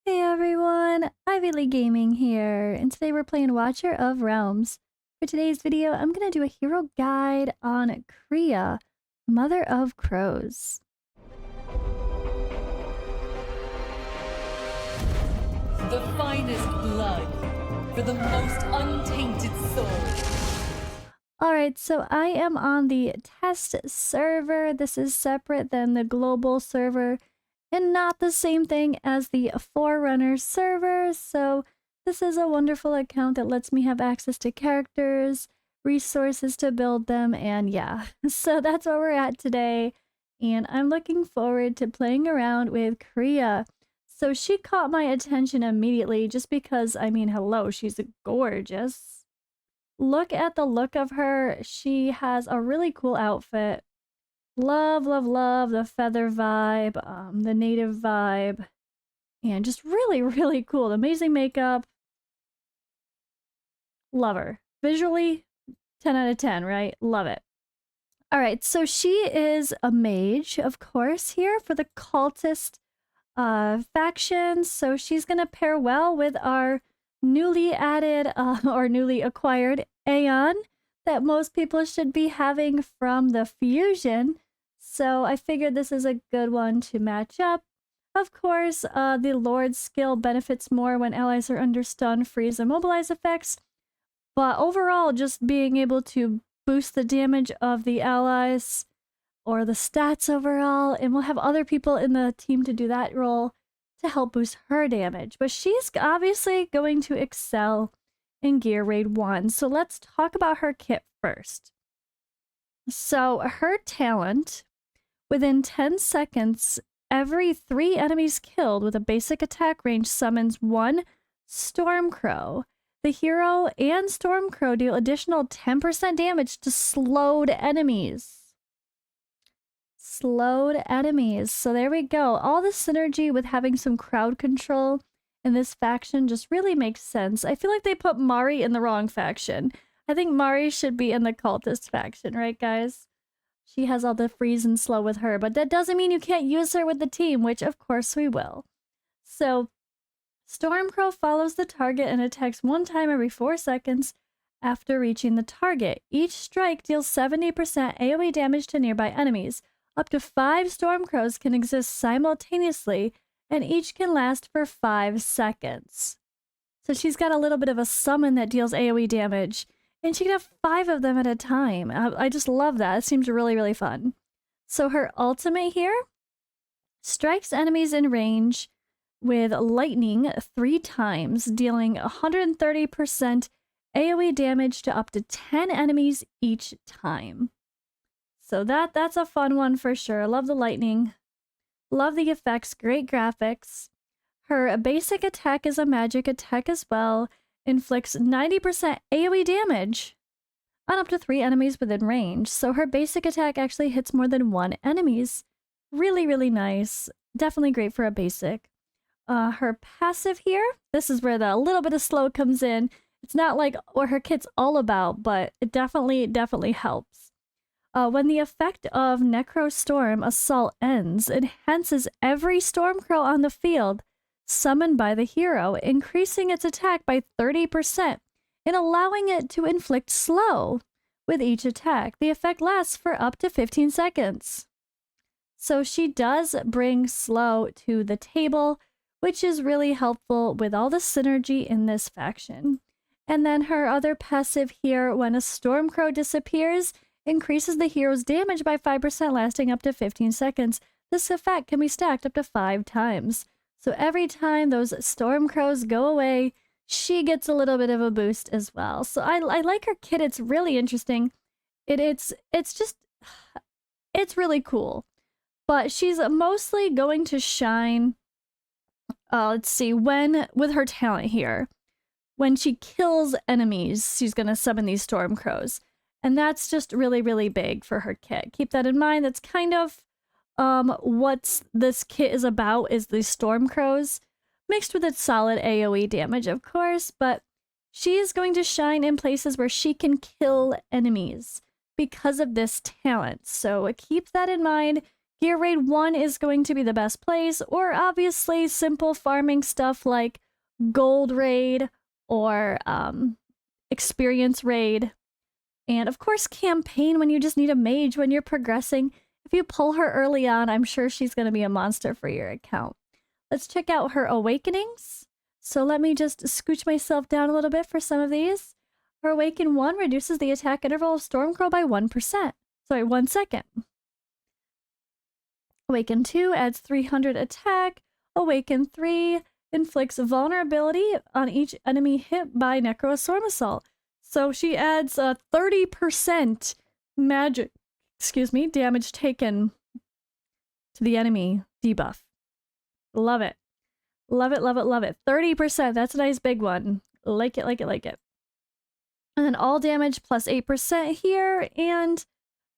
Hey everyone, Ivy League Gaming here, and today we're playing Watcher of Realms. For today's video, I'm going to do a hero guide on Kriya, Mother of Crows. The finest blood for the most untainted soul. Alright, so I am on the test server. This is separate than the global server and not the same thing as the Forerunner server, so this is a wonderful account that lets me have access to characters, resources to build them, and yeah. So that's where we're at today, and I'm looking forward to playing around with Kriya. So she caught my attention immediately just because, I mean, hello, she's gorgeous. Look at the look of her. She has a really cool outfit. Love, love, love the feather vibe, the native vibe, and just really, really cool. Amazing makeup. Love her. Visually, 10 out of 10, right? Love it. All right, so she is a mage, of course, here for the cultist faction. So she's going to pair well with our newly added or newly acquired Aeon that most people should be having from the fusion. So I figured this is a good one to match up. Of course, the Lord's skill benefits more when allies are under stun, freeze, and mobilize effects. But overall, just being able to boost the damage of the allies or the stats overall, and we'll have other people in the team to do that role to help boost her damage. But she's obviously going to excel in Gear Raid 1. So let's talk about her kit first. So her talent, within 10 seconds, every 3 enemies killed with a basic attack range summons 1 Stormcrow. The hero and Stormcrow deal additional 10% damage to slowed enemies. Slowed enemies. So there we go. All the synergy with having some crowd control in this faction just really makes sense. I feel like they put Mari in the wrong faction. I think Mari should be in the cultist faction, right guys? She has all the freeze and slow with her, but that doesn't mean you can't use her with the team, which of course we will. So Stormcrow follows the target and attacks 1 time every 4 seconds after reaching the target. Each strike deals 70% AoE damage to nearby enemies. Up to 5 Stormcrows can exist simultaneously, and each can last for 5 seconds. So she's got a little bit of a summon that deals AoE damage, and she can have 5 of them at a time. I just love that. It seems really, really fun. So her ultimate here strikes enemies in range with lightning 3 times, dealing 130% AoE damage to up to 10 enemies each time. So that's a fun one for sure. Love the lightning. Love the effects. Great graphics. Her basic attack is a magic attack as well. Inflicts 90% AoE damage on up to 3 enemies within range. So her basic attack actually hits more than 1 enemies. Really, really nice. Definitely great for a basic. Her passive here, this is where the little bit of slow comes in. It's not like what her kit's all about, but it definitely helps. When the effect of Necrostorm Assault ends, it enhances every Stormcrow on the field summoned by the hero, increasing its attack by 30% and allowing it to inflict slow with each attack. The effect lasts for up to 15 seconds. So she does bring slow to the table, which is really helpful with all the synergy in this faction. And then her other passive here, when a Stormcrow disappears, increases the hero's damage by 5%, lasting up to 15 seconds. This effect can be stacked up to 5 times. So every time those Stormcrows go away, she gets a little bit of a boost as well. So I like her kit. It's really interesting. It's really cool. But she's mostly going to shine, let's see, with her talent here. When she kills enemies, she's going to summon these Stormcrows. And that's just really, really big for her kit. Keep that in mind. That's kind of what this kit is about, is the Stormcrows, mixed with its solid AoE damage, of course, but she is going to shine in places where she can kill enemies because of this talent. So keep that in mind. Gear raid 1 is going to be the best place, or obviously simple farming stuff like gold raid or experience raid. And of course, campaign when you just need a mage when you're progressing. If you pull her early on, I'm sure she's going to be a monster for your account. Let's check out her awakenings. So let me just scooch myself down a little bit for some of these. Her Awaken 1 reduces the attack interval of Stormcrow by 1%. Sorry, 1 second. Awaken 2 adds 300 attack. Awaken 3 inflicts vulnerability on each enemy hit by Necrostorm Assault. So she adds a 30% damage taken to the enemy debuff. Love it. Love it, love it, love it. 30%, that's a nice big one. Like it, like it, like it. And then all damage plus 8% here, and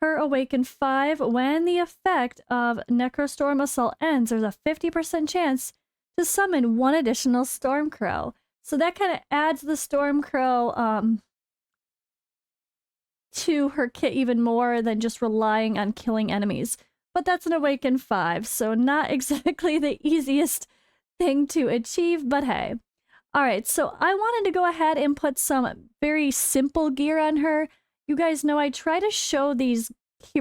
her Awaken 5, when the effect of Necrostorm Assault ends, there's a 50% chance to summon one additional Stormcrow. So that kind of adds the Stormcrow to her kit even more than just relying on killing enemies. But that's an Awaken 5, so not exactly the easiest thing to achieve, but hey. Alright, so I wanted to go ahead and put some very simple gear on her. You guys know I try to show these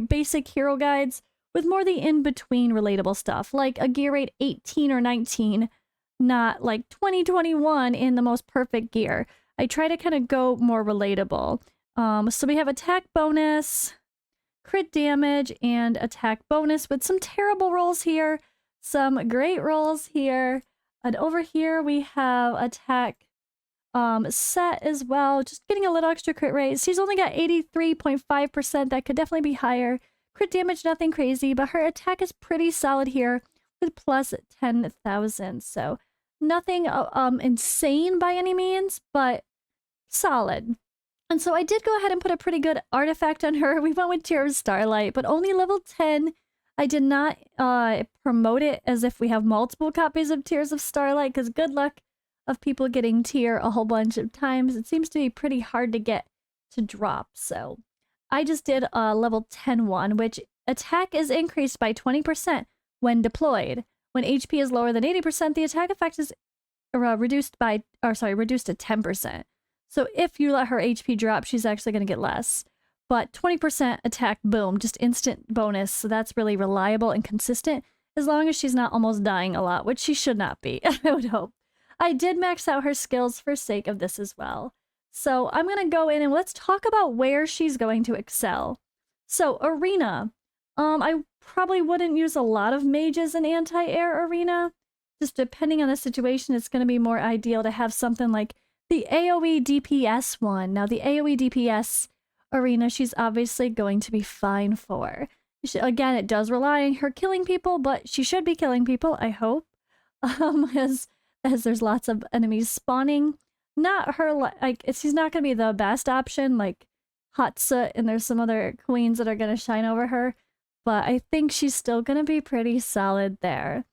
basic hero guides with more the in-between relatable stuff, like a gear rate 18 or 19, not like 2021 in the most perfect gear. I try to kind of go more relatable. So we have attack bonus, crit damage, and attack bonus with some terrible rolls here, some great rolls here, and over here we have attack set as well, just getting a little extra crit rate. She's only got 83.5%, that could definitely be higher. Crit damage, nothing crazy, but her attack is pretty solid here with plus 10,000, so nothing insane by any means, but solid. And so I did go ahead and put a pretty good artifact on her. We went with Tear of Starlight, but only level 10. I did not promote it as if we have multiple copies of Tears of Starlight, because good luck of people getting Tear a whole bunch of times. It seems to be pretty hard to get to drop, so I just did a level 10 one, which attack is increased by 20% when deployed. When HP is lower than 80%, the attack effect is reduced to 10%. So if you let her HP drop, she's actually going to get less. But 20% attack, boom, just instant bonus. So that's really reliable and consistent, as long as she's not almost dying a lot, which she should not be, I would hope. I did max out her skills for sake of this as well. So I'm going to go in and let's talk about where she's going to excel. So Arena. I probably wouldn't use a lot of mages in anti-air Arena. Just depending on the situation, it's going to be more ideal to have something like the AoE DPS one. Now the AoE DPS Arena, she's obviously going to be fine for. Again, it does rely on her killing people, but she should be killing people, I hope. As there's lots of enemies spawning. Not her, like, she's not going to be the best option, like Hatsa, and there's some other queens that are going to shine over her. But I think she's still going to be pretty solid there.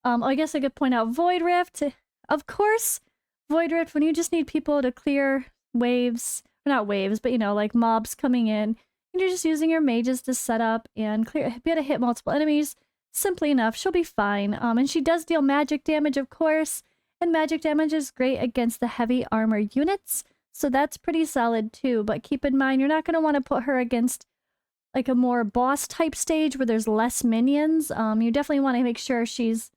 I guess I could point out Void Rift. Of course, Void Rift, when you just need people to clear waves, or not waves, but you know, like mobs coming in, and you're just using your mages to set up and be able to hit multiple enemies, simply enough, she'll be fine. And she does deal magic damage, of course, and magic damage is great against the heavy armor units, so that's pretty solid too. But keep in mind, you're not going to want to put her against like a more boss type stage where there's less minions. You definitely want to make sure she's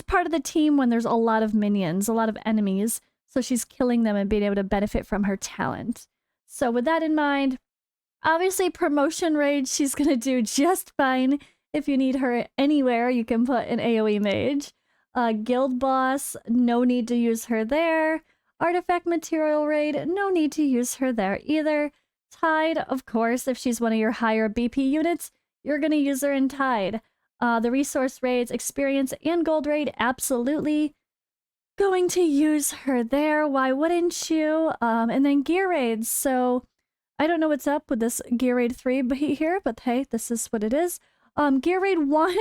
part of the team when there's a lot of minions, a lot of enemies, so she's killing them and being able to benefit from her talent. So with that in mind, obviously promotion raid, she's going to do just fine. If you need her anywhere, you can put an AoE mage. Guild boss, no need to use her there. Artifact material raid, no need to use her there either. Tide, of course, if she's one of your higher BP units, you're going to use her in Tide. The resource raids, experience, and gold raid, absolutely going to use her there. Why wouldn't you? And then gear raids. So I don't know what's up with this gear raid 3 here, but hey, this is what it is. Gear raid 1,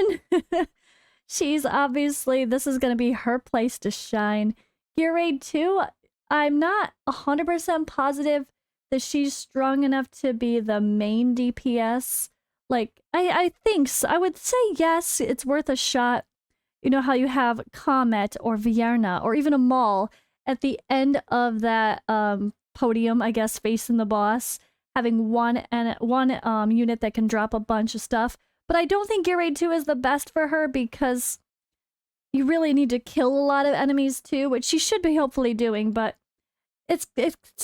she's obviously, this is going to be her place to shine. Gear raid 2, I'm not 100% positive that she's strong enough to be the main DPS. Like, I think so. I would say yes, it's worth a shot. You know how you have Comet or Vienna or even a Maul at the end of that podium, I guess, facing the boss, having one unit that can drop a bunch of stuff. But I don't think Gear Raid 2 is the best for her because you really need to kill a lot of enemies too, which she should be hopefully doing, but it's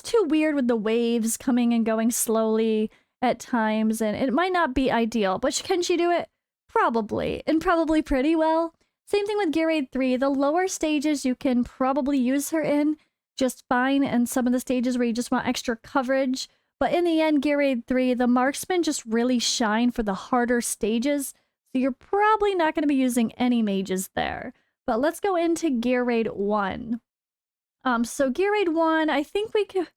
too weird with the waves coming and going slowly at times, and it might not be ideal. But can she do it? Probably, and probably pretty well. Same thing with Gear Raid 3. The lower stages you can probably use her in just fine, and some of the stages where you just want extra coverage. But in the end, Gear Raid 3, the marksmen just really shine for the harder stages, so you're probably not going to be using any mages there. But let's go into Gear Raid 1. So Gear Raid 1, I think we could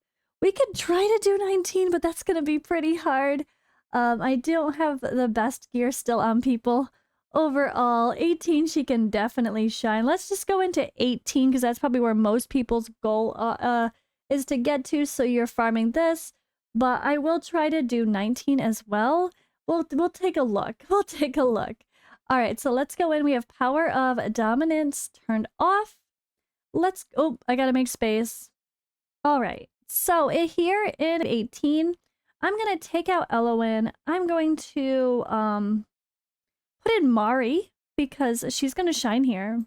try to do 19, but that's going to be pretty hard. I don't have the best gear still on people. Overall, 18, she can definitely shine. Let's just go into 18, because that's probably where most people's goal is to get to, so you're farming this. But I will try to do 19 as well. We'll take a look. We'll take a look. All right, so let's go in. We have Power of Dominance turned off. Oh, I gotta make space. All right, so here in 18, I'm gonna take out Elowen. I'm going to put in Mari because she's gonna shine here.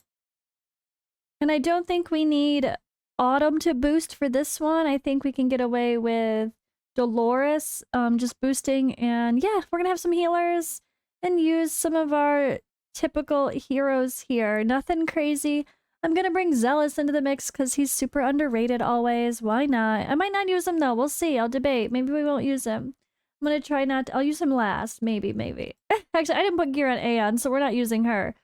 And I don't think we need Autumn to boost for this one. I think we can get away with Dolores just boosting, and yeah, we're gonna have some healers and use some of our typical heroes here. Nothing crazy. I'm gonna bring Zealous into the mix because he's super underrated always. Why not? I might not use him though. We'll see. I'll debate. Maybe we won't use him. I'm gonna try not to. I'll use him last. Maybe. Actually, I didn't put gear on Aeon, so we're not using her.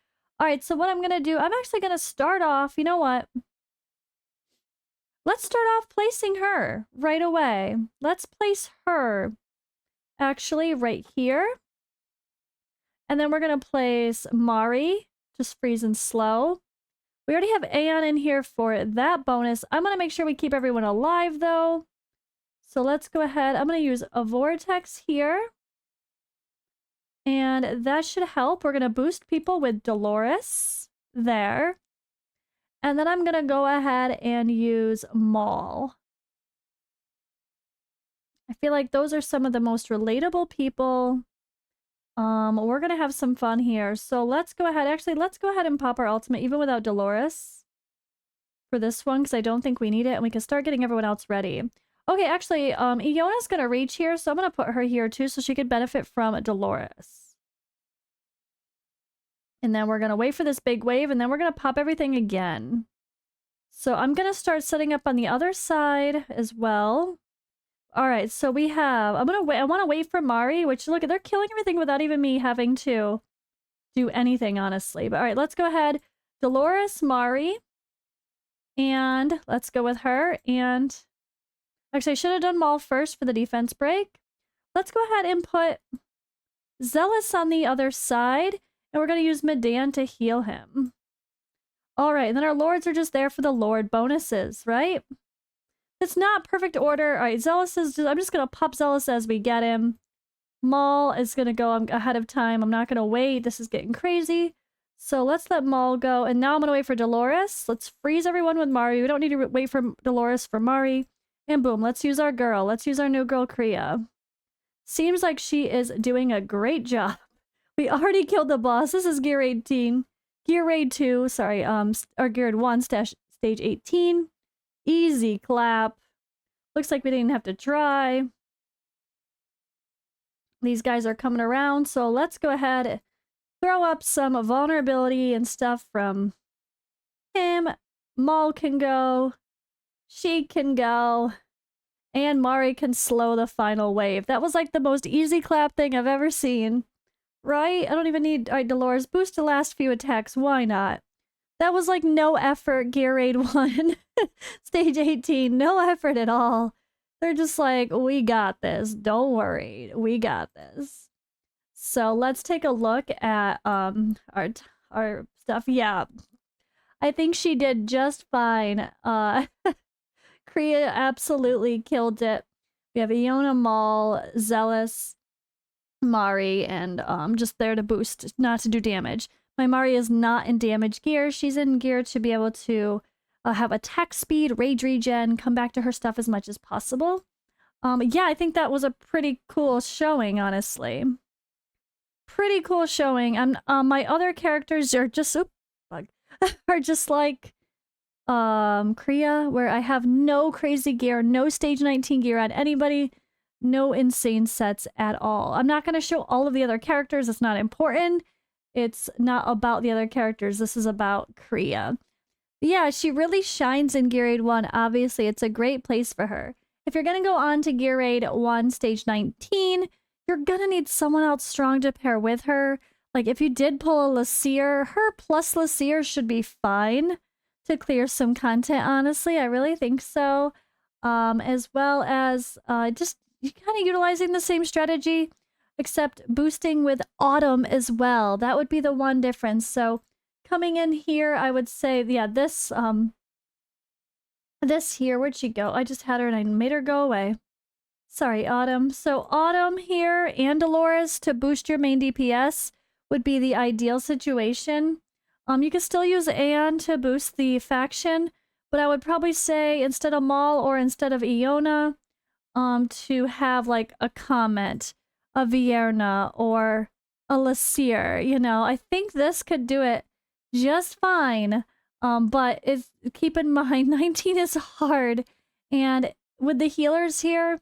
Alright, so what I'm gonna do, I'm actually gonna start off, you know what? Let's start off placing her right away. Let's place her actually right here. And then we're gonna place Mari, just freezing slow. We already have Aeon in here for that bonus. I'm going to make sure we keep everyone alive, though. So let's go ahead. I'm going to use a Vortex here. And that should help. We're going to boost people with Dolores there. And then I'm going to go ahead and use Maul. I feel like those are some of the most relatable people. We're gonna have some fun here. So let's go ahead. Actually, let's go ahead and pop our ultimate, even without Dolores, for this one, because I don't think we need it, and we can start getting everyone else ready. Okay, actually, Iona's gonna reach here, so I'm gonna put her here too, so she could benefit from Dolores. And then we're gonna wait for this big wave, and then we're gonna pop everything again. So I'm gonna start setting up on the other side as well. All right, so we have, I want to wait for Mari, which look, they're killing everything without even me having to do anything, honestly. But all right, let's go ahead. Dolores, Mari, and let's go with her. And actually, I should have done Maul first for the defense break. Let's go ahead and put Zealous on the other side, and we're going to use Medan to heal him. All right, and then our Lords are just there for the Lord bonuses, right? It's not perfect order. All right, Zealous is just, I'm just going to pop Zealous as we get him. Maul is going to go ahead of time. I'm not going to wait. This is getting crazy. So let's let Maul go. And now I'm going to wait for Dolores. Let's freeze everyone with Mari. We don't need to wait for Dolores for Mari. And boom, let's use our girl. Let's use our new girl, Kriya. Seems like she is doing a great job. We already killed the boss. This is Gear 18. Gear Raid 2, sorry, or Gear Raid 1, stage 18. Easy clap. Looks like we didn't have to try. These guys are coming around, so let's go ahead and throw up some vulnerability and stuff from him. Maul can go. She can go. And Mari can slow the final wave. That was like the most easy clap thing I've ever seen. Right? I don't even need... Alright, Dolores, boost the last few attacks. Why not? That was like no effort, Gear Raid 1. Stage 18. No effort at all. They're just like, we got this. Don't worry. We got this. So let's take a look at our stuff. Yeah. I think she did just fine. Kriya absolutely killed it. We have Iona, Maul, Zealous. Mari and just there to boost, not to do damage. My Mari is not in damage gear. She's in gear to be able to have attack speed, rage regen, come back to her stuff as much as possible. Yeah, I think that was a pretty cool showing, honestly. Pretty cool showing. And my other characters are just are just like Kriya, where I have no crazy gear, no stage 19 gear on anybody, no insane sets at all. I'm not going to show all of the other characters. It's not important. It's not about the other characters. This is about Kriya. Yeah, she really shines in Gear Raid 1. Obviously, it's a great place for her. If you're going to go on to Gear Raid 1 stage 19, you're going to need someone else strong to pair with her. Like, if you did pull a LaCear, her plus LaCear should be fine to clear some content, honestly. I really think so. As well as just kind of utilizing the same strategy, except boosting with Autumn as well. That would be the one difference. So coming in here, I would say, yeah, this here, where'd she go? I just had her and I made her go away. Sorry, Autumn. So Autumn here and Dolores to boost your main DPS would be the ideal situation. You can still use Anne to boost the faction, but I would probably say instead of Maul or instead of Iona, to have like a Comet, a Vierna, or a LaCear. You know, I think this could do it just fine. But keep in mind, 19 is hard, and with the healers here,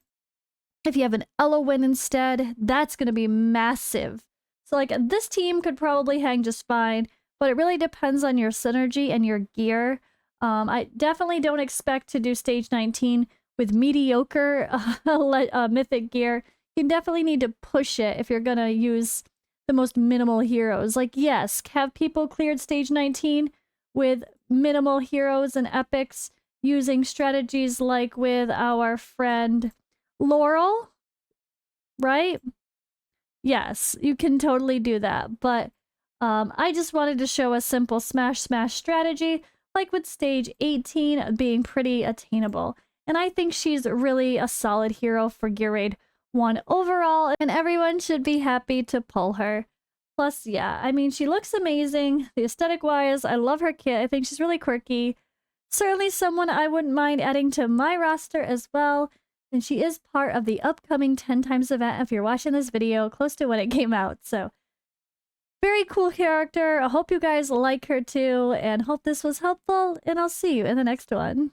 if you have an Elowen instead, that's going to be massive. So like this team could probably hang just fine, but it really depends on your synergy and your gear. I definitely don't expect to do stage 19 with mediocre mythic gear. You definitely need to push it if you're going to use the most minimal heroes. Like, yes, have people cleared stage 19 with minimal heroes and epics using strategies like with our friend Laurel, right? Yes, you can totally do that, but I just wanted to show a simple smash strategy, like with stage 18 being pretty attainable. And I think she's really a solid hero for Gear Raid 1 overall, and everyone should be happy to pull her. Plus, yeah, I mean, she looks amazing. The aesthetic-wise, I love her kit. I think she's really quirky. Certainly someone I wouldn't mind adding to my roster as well. And she is part of the upcoming 10 times event if you're watching this video close to when it came out. So, very cool character. I hope you guys like her too, and hope this was helpful, and I'll see you in the next one.